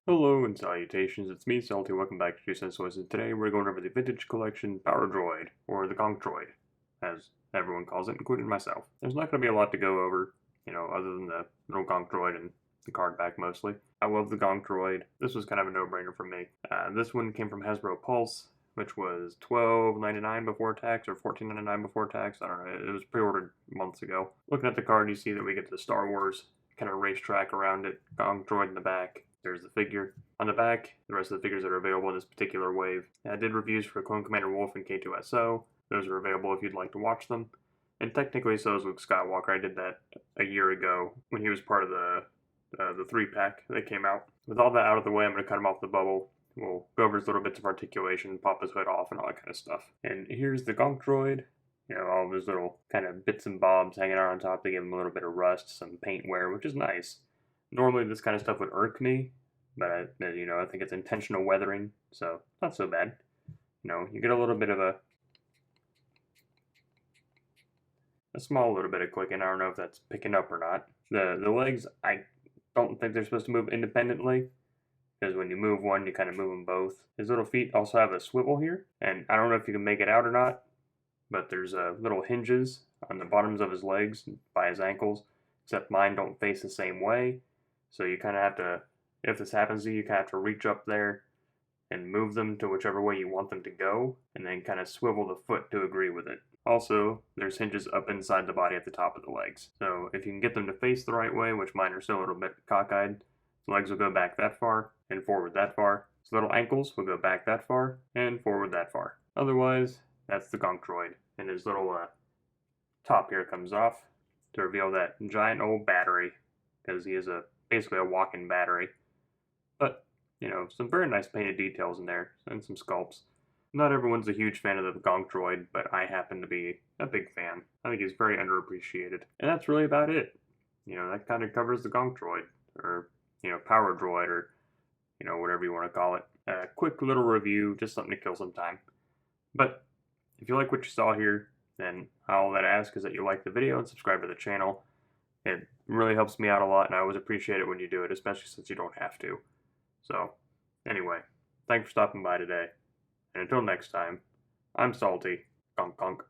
Hello and salutations, it's me, Salty, welcome back to 2 Cents Toys, and today we're going over the Vintage Collection Power Droid, or the Gonk Droid, as everyone calls it, including myself. There's not going to be a lot to go over, other than the little Gonk Droid and the card back mostly. I love the Gonk Droid. This was kind of a no-brainer for me. This one came from Hasbro Pulse, which was $12.99 before tax, or $14.99 before tax. I don't know, it was pre-ordered months ago. Looking at the card, you see that we get the Star Wars kind of racetrack around it, Gonk Droid in the back. There's the figure. On the back, the rest of the figures that are available in this particular wave. I did reviews for Clone Commander Wolf and K2SO. Those are available if you'd like to watch them. And technically, so is Luke Skywalker. I did that a year ago when he was part of the 3-pack that came out. With all that out of the way, I'm going to cut him off the bubble. We'll go over his little bits of articulation, pop his hood off, and all that kind of stuff. And here's the Gonk Droid. All of his little kind of bits and bobs hanging out on top to give him a little bit of rust, some paint wear, which is nice. Normally, this kind of stuff would irk me, but I think it's intentional weathering, so not so bad. You get a little bit of a small little bit of clicking. I don't know if that's picking up or not. The legs, I don't think they're supposed to move independently, because when you move one, you kind of move them both. His little feet also have a swivel here, and I don't know if you can make it out or not, but there's little hinges on the bottoms of his legs by his ankles, except mine don't face the same way. So you kind of have to, if this happens to you, you kind of have to reach up there and move them to whichever way you want them to go, and then kind of swivel the foot to agree with it. Also, there's hinges up inside the body at the top of the legs. So if you can get them to face the right way, which mine are still a little bit cockeyed, the legs will go back that far and forward that far. His little ankles will go back that far and forward that far. Otherwise, that's the Gonk Droid. And his little top here comes off to reveal that giant old battery, because he is basically a walk-in battery. But, some very nice painted details in there, and some sculpts. Not everyone's a huge fan of the Gonk Droid, but I happen to be a big fan. I think he's very underappreciated. And that's really about it. That kind of covers the Gonk Droid, or, Power Droid, or, whatever you want to call it. A quick little review, just something to kill some time. But, if you like what you saw here, then all that I ask is that you like the video and subscribe to the channel. It really helps me out a lot, and I always appreciate it when you do it, especially since you don't have to. So, anyway, thanks for stopping by today. And until next time, I'm Salty. Conk conk.